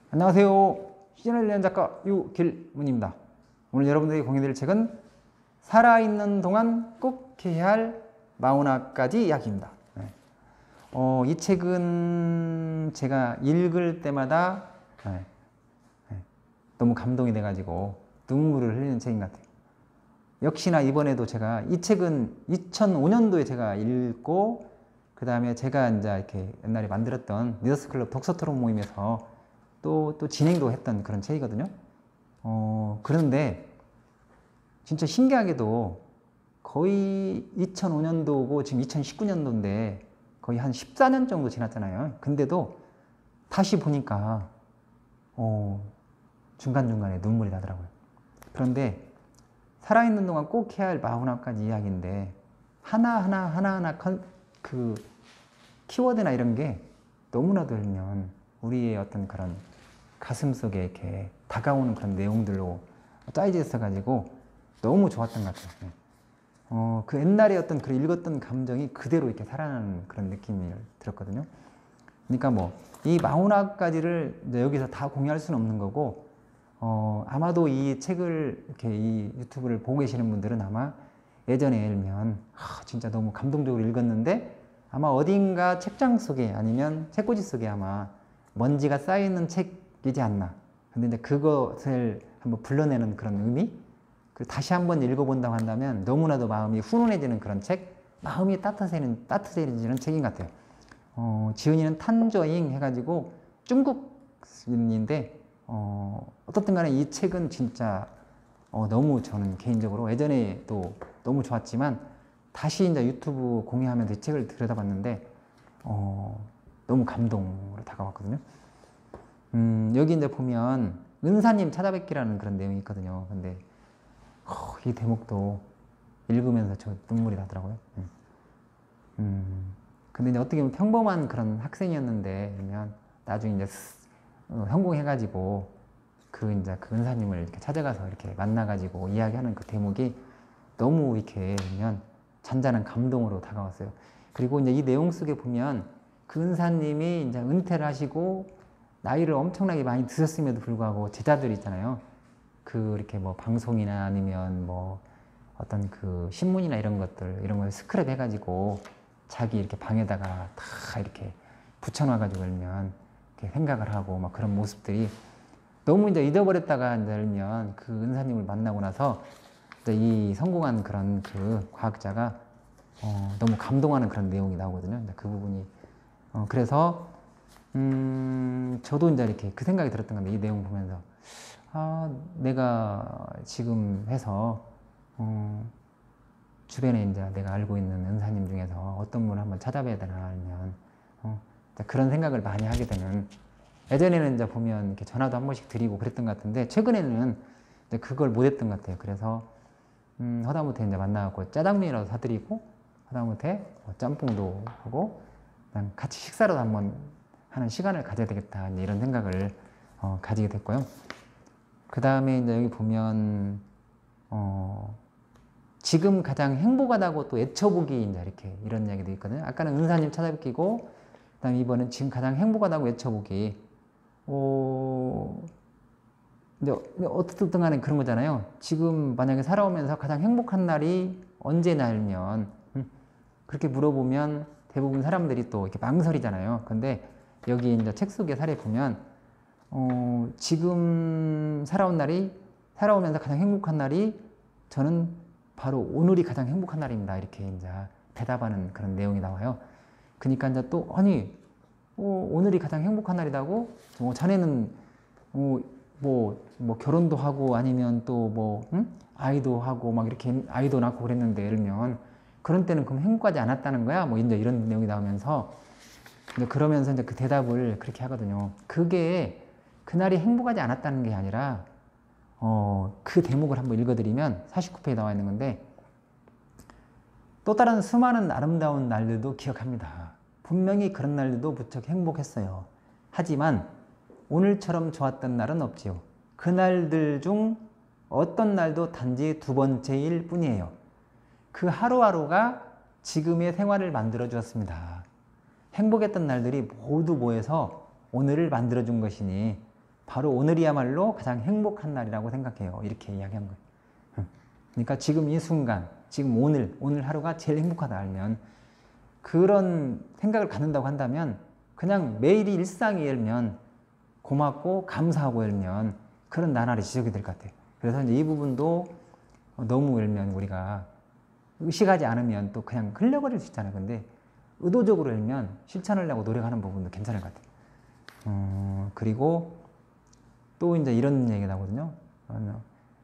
안녕하세요. 시즌을 위한 작가 유길문입니다. 오늘 여러분들에게 공유드릴 책은 살아있는 동안 꼭 해야 할 41가지 이야기입니다. 이 책은 제가 읽을 때마다 너무 감동이 돼가지고 눈물을 흘리는 책인 것 같아요. 역시나 이번에도 제가 이 책은 2005년도에 제가 읽고 그 다음에 제가 이제 이렇게 옛날에 만들었던 리더스클럽 독서토론 모임에서 또 진행도 했던 그런 책이거든요. 그런데 진짜 신기하게도 거의 2005년도고 지금 2019년도인데 거의 한 14년 정도 지났잖아요. 근데도 다시 보니까 중간중간에 눈물이 나더라고요. 그런데 살아있는 동안 꼭 해야 할 41가지 이야기인데 하나하나 그 키워드나 이런 게 너무나도 읽으면 우리의 어떤 그런 가슴 속에 이렇게 다가오는 그런 내용들로 짜여져 있어가지고 너무 좋았던 것 같아요. 그 옛날에 어떤 그 읽었던 감정이 그대로 이렇게 살아나는 그런 느낌이 들었거든요. 그러니까 뭐 이 41가지를 여기서 다 공유할 수는 없는 거고, 아마도 이 책을 이렇게 이 유튜브를 보고 계시는 분들은 아마 예전에 읽으면 진짜 너무 감동적으로 읽었는데 아마 어딘가 책장 속에 아니면 책꽂이 속에 아마 먼지가 쌓여있는 책이지 않나. 근데 이제 그것을 한번 불러내는 그런 의미, 그리고 다시 한번 읽어본다고 한다면 너무나도 마음이 훈훈해지는 그런 책, 마음이 따뜻해지는 책인 것 같아요. 지은이는 탄저잉 해가지고 중국인인데 어떻든 간에 이 책은 진짜 너무 저는 개인적으로 예전에도 너무 좋았지만 다시 이제 유튜브 공유하면서 이 책을 들여다봤는데 너무 감동으로 다가왔거든요. 여기 이제 보면 은사님 찾아뵙기라는 그런 내용이 있거든요. 근데 이 대목도 읽으면서 저 눈물이 나더라고요. 근데 이제 어떻게 보면 평범한 그런 학생이었는데 그러면 나중에 이제 성공해가지고 그 은사님을 이렇게 찾아가서 이렇게 만나가지고 이야기하는 그 대목이 너무 이렇게 그냥 잔잔한 감동으로 다가왔어요. 그리고 이제 이 내용 속에 보면 그 은사님이 이제 은퇴를 하시고 나이를 엄청나게 많이 드셨음에도 불구하고 제자들 있잖아요. 그 이렇게 뭐 방송이나 아니면 뭐 어떤 그 신문이나 이런 걸 스크랩 해가지고 자기 이렇게 방에다가 다 이렇게 붙여놔가지고 열면 이렇게 생각을 하고 막 그런 모습들이 너무 이제 잊어버렸다가 이제 열면 그 은사님을 만나고 나서 이 성공한 그런 그 과학자가 너무 감동하는 그런 내용이 나오거든요. 그 부분이 그래서 저도 이제 이렇게 그 생각이 들었던 건데 이 내용 보면서 내가 지금 해서 주변에 이제 내가 알고 있는 은사님 중에서 어떤 분을 한번 찾아봐야 되나 아니면 그런 생각을 많이 하게 되는. 예전에는 이제 보면 이렇게 전화도 한 번씩 드리고 그랬던 것 같은데 최근에는 이제 그걸 못했던 것 같아요. 그래서 하다못해 이제 만나갖고 짜장면이라도 사드리고 하다못해 짬뽕도 하고 그냥 같이 식사라도 한번 하는 시간을 가져야 되겠다 이런 생각을 가지게 됐고요. 그 다음에 이제 여기 보면 지금 가장 행복하다고 또 외쳐보기 이제 이렇게 이런 이야기도 있거든요. 아까는 은사님 찾아뵙기고 그다음에 이번엔 지금 가장 행복하다고 외쳐보기. 근데 어떻든 간에 그런 거잖아요. 지금 만약에 살아오면서 가장 행복한 날이 언제나 알면 그렇게 물어보면 대부분 사람들이 또 이렇게 망설이잖아요. 근데 여기 이제 책 속의 사례 보면 지금 살아오면서 가장 행복한 날이 저는 바로 오늘이 가장 행복한 날입니다. 이렇게 이제 대답하는 그런 내용이 나와요. 그러니까 이제 또 오늘이 가장 행복한 날이라고 자네는 뭐 결혼도 하고 아니면 또 아이도 하고 막 이렇게 아이도 낳고 그랬는데 예를 들면 그런 때는 그럼 행복하지 않았다는 거야? 뭐 이제 이런 내용이 나오면서 그러면서 이제 그 대답을 그렇게 하거든요. 그게 그날이 행복하지 않았다는 게 아니라 그 대목을 한번 읽어드리면 49페이지에 나와 있는 건데 또 다른 수많은 아름다운 날들도 기억합니다. 분명히 그런 날들도 무척 행복했어요. 하지만 오늘처럼 좋았던 날은 없지요. 그 날들 중 어떤 날도 단지 두 번째일 뿐이에요. 그 하루하루가 지금의 생활을 만들어 주었습니다. 행복했던 날들이 모두 모여서 오늘을 만들어 준 것이니 바로 오늘이야말로 가장 행복한 날이라고 생각해요. 이렇게 이야기한 거예요. 그러니까 지금 이 순간, 지금 오늘 하루가 제일 행복하다 알면, 그런 생각을 갖는다고 한다면 그냥 매일이 일상이 열면 고맙고 감사하고 열면 그런 나날이 지속이 될 것 같아요. 그래서 이제 이 부분도 너무 열면 우리가 의식하지 않으면 또 그냥 흘려버릴 수 있잖아요. 근데 의도적으로 열면 실천하려고 노력하는 부분도 괜찮을 것 같아요. 그리고 또 이제 이런 얘기가 나거든요.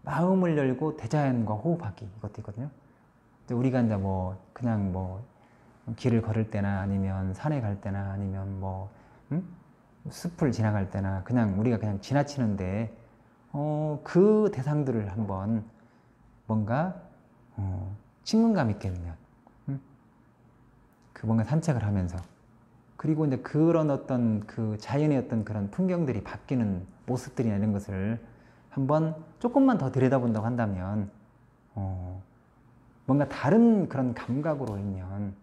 마음을 열고 대자연과 호흡하기, 이것도 있거든요. 우리가 이제 뭐 그냥 뭐 길을 걸을 때나 아니면 산에 갈 때나 아니면 뭐 숲을 지나갈 때나 그냥 우리가 그냥 지나치는데 그 대상들을 한번 뭔가 친근감 있게 보면 그 뭔가 산책을 하면서, 그리고 이제 그런 어떤 그 자연의 어떤 그런 풍경들이 바뀌는 모습들이나 이런 것을 한번 조금만 더 들여다본다고 한다면 뭔가 다른 그런 감각으로 일면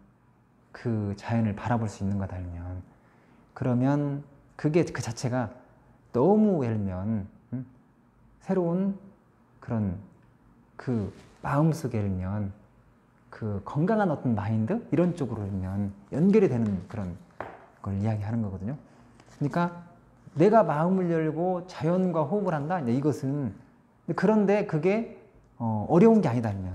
그 자연을 바라볼 수 있는 거다 알면, 그러면 그게 그 자체가 너무 열면 새로운 그런 그 마음속에 열면 그 건강한 어떤 마인드 이런 쪽으로 열면 연결이 되는 그런 걸 이야기하는 거거든요. 그러니까 내가 마음을 열고 자연과 호흡을 한다. 이것은 그런데 그게 어려운 게 아니다 면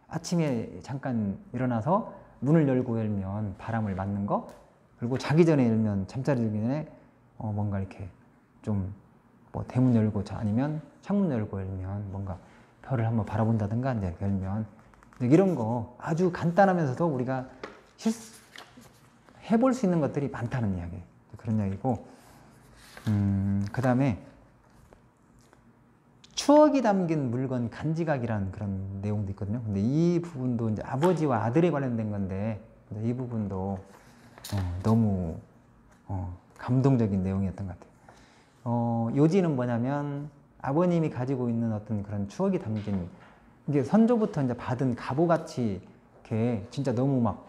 아침에 잠깐 일어나서 문을 열고 열면 바람을 맞는 거, 그리고 자기 전에 열면 잠자리 들기 전에 뭔가 이렇게 좀 뭐 대문 열고 아니면 창문 열고 열면 뭔가 별을 한번 바라본다든가 이제 열면 이런 거 아주 간단하면서도 우리가 해볼 수 있는 것들이 많다는 이야기, 그런 이야기고, 그 다음에 추억이 담긴 물건 간지각이라는 그런 내용도 있거든요. 근데 이 부분도 이제 아버지와 아들에 관련된 건데, 이 부분도 너무 감동적인 내용이었던 것 같아요. 요지는 뭐냐면 아버님이 가지고 있는 어떤 그런 추억이 담긴, 이게 선조부터 이제 받은 가보같이 이렇게 진짜 너무 막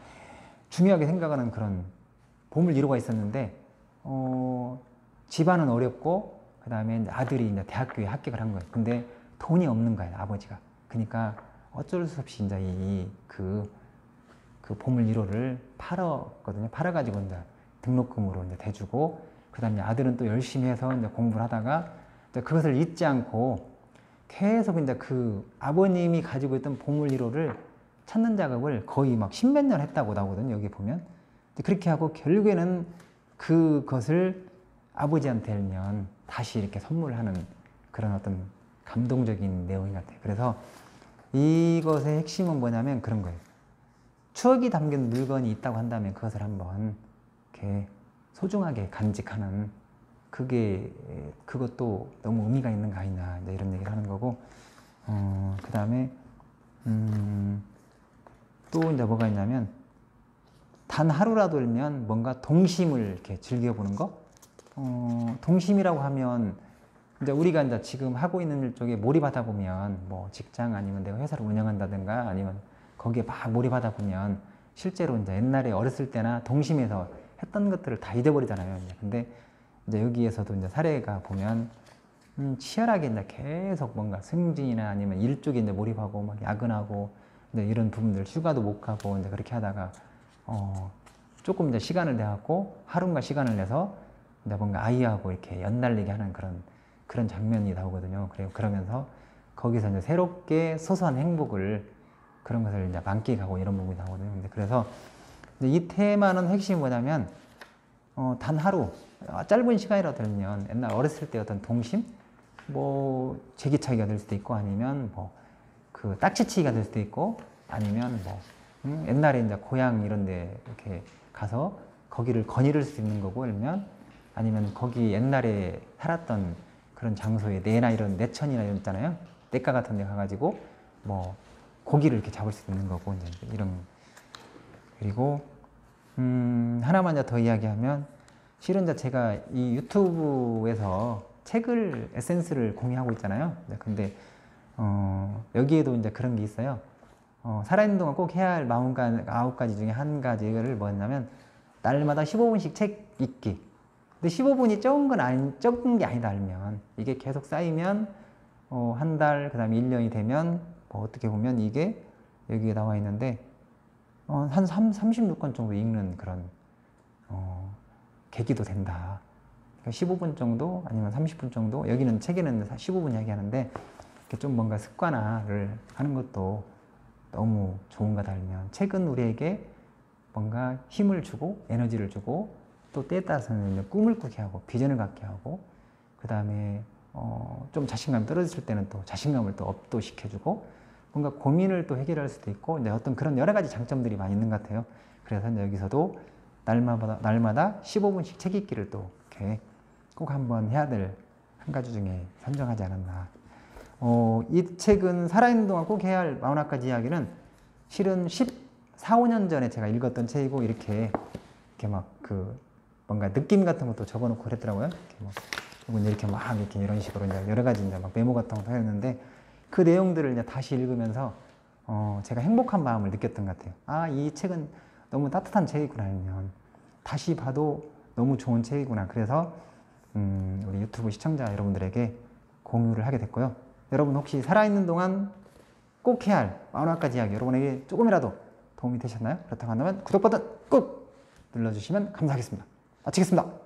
중요하게 생각하는 그런 보물 위로가 있었는데, 집안은 어렵고 그 다음에 아들이 이제 대학교에 합격을 한 거예요. 근데 돈이 없는 거예요, 아버지가. 그러니까 어쩔 수 없이 이제 그 보물 1호를 팔았거든요. 팔아가지고 이제 등록금으로 이제 대주고, 그 다음에 아들은 또 열심히 해서 이제 공부를 하다가 이제 그것을 잊지 않고 계속 이제 그 아버님이 가지고 있던 보물 1호를 찾는 작업을 거의 막 10몇 년 했다고 나오거든요, 여기 보면. 그렇게 하고 결국에는 그것을 아버지한테 일면 다시 이렇게 선물하는 그런 어떤 감동적인 내용인 것 같아요. 그래서 이것의 핵심은 뭐냐면 그런 거예요. 추억이 담긴 물건이 있다고 한다면 그것을 한번 이렇게 소중하게 간직하는, 그것도 너무 의미가 있는 거 아니냐, 이런 얘기를 하는 거고, 그 다음에 또 이제 뭐가 있냐면 단 하루라도 일면 뭔가 동심을 이렇게 즐겨보는 거. 동심이라고 하면 이제 우리가 이제 지금 하고 있는 일 쪽에 몰입하다 보면 뭐 직장 아니면 내가 회사를 운영한다든가 아니면 거기에 막 몰입하다 보면 실제로 이제 옛날에 어렸을 때나 동심에서 했던 것들을 다 잊어버리잖아요. 근데 이제 여기에서도 이제 사례가 보면 치열하게 이제 계속 뭔가 승진이나 아니면 일 쪽에 이제 몰입하고 막 야근하고 이제 이런 부분들 휴가도 못 가고 이제 그렇게 하다가 조금 이제 시간을 내갖고 하루인가 시간을 내서 이제 뭔가 아이하고 이렇게 연날리게 하는 그런 장면이 나오거든요. 그러면서 거기서 이제 새롭게 소소한 행복을, 그런 것을 이제 만끽하고 이런 부분이 나오거든요. 근데 그래서 이 테마는 핵심이 뭐냐면 단 하루 짧은 시간이라도 들면 옛날 어렸을 때 어떤 동심, 뭐 제기차기가 될 수도 있고 아니면 뭐 그 딱지치기가 될 수도 있고 아니면 뭐 옛날에 이제 고향 이런 데 이렇게 가서 거기를 거닐을 수 있는 거고, 아니면 거기 옛날에 살았던 그런 장소에 내나 이런 내천이나 이런 있잖아요. 냇가 같은 데 가가지고 뭐 고기를 이렇게 잡을 수 있는 거고, 이제 이런. 그리고 하나만 더 이야기하면, 실은 제가 이 유튜브에서 책을, 에센스를 공유하고 있잖아요. 근데 여기에도 이제 그런 게 있어요. 살아있는 동안 꼭 해야 할 49가지 중에 한 가지를 뭐였냐면 날마다 15분씩 책 읽기. 근데 15분이 적은 게 아니다 알면 이게 계속 쌓이면 한 달, 그 다음에 1년이 되면 뭐 어떻게 보면 이게 여기에 나와 있는데 한 36권 정도 읽는 그런 계기도 된다. 그러니까 15분 정도 아니면 30분 정도, 여기는 책에는 15분 이야기하는데 이렇게 좀 뭔가 습관화를 하는 것도 너무 좋은 것 알면, 책은 우리에게 뭔가 힘을 주고 에너지를 주고 또 때에 따라서는 꿈을 꾸게 하고 비전을 갖게 하고, 그 다음에 좀 자신감이 떨어졌을 때는 또 자신감을 또 업도 시켜주고, 뭔가 고민을 또 해결할 수도 있고, 이제 어떤 그런 여러 가지 장점들이 많이 있는 것 같아요. 그래서 여기서도 날마다 15분씩 책 읽기를 또 이렇게 꼭 한번 해야 될 한 가지 중에 선정하지 않았나. 이 책은 살아있는 동안 꼭 해야 할 41가지 이야기는 실은 14, 15년 전에 제가 읽었던 책이고, 이렇게 막 뭔가 느낌 같은 것도 적어놓고 그랬더라고요. 이렇게 막 이렇게 이런 식으로 이제 여러 가지 이제 막 메모 같은 것도 했는데, 그 내용들을 이제 다시 읽으면서 제가 행복한 마음을 느꼈던 것 같아요. 아, 이 책은 너무 따뜻한 책이구나 하면 다시 봐도 너무 좋은 책이구나. 그래서 우리 유튜브 시청자 여러분들에게 공유를 하게 됐고요. 여러분 혹시 살아있는 동안 꼭 해야 할 41가지 이야기 여러분에게 조금이라도 도움이 되셨나요? 그렇다고 한다면 구독 버튼 꾹 눌러주시면 감사하겠습니다. 마치겠습니다.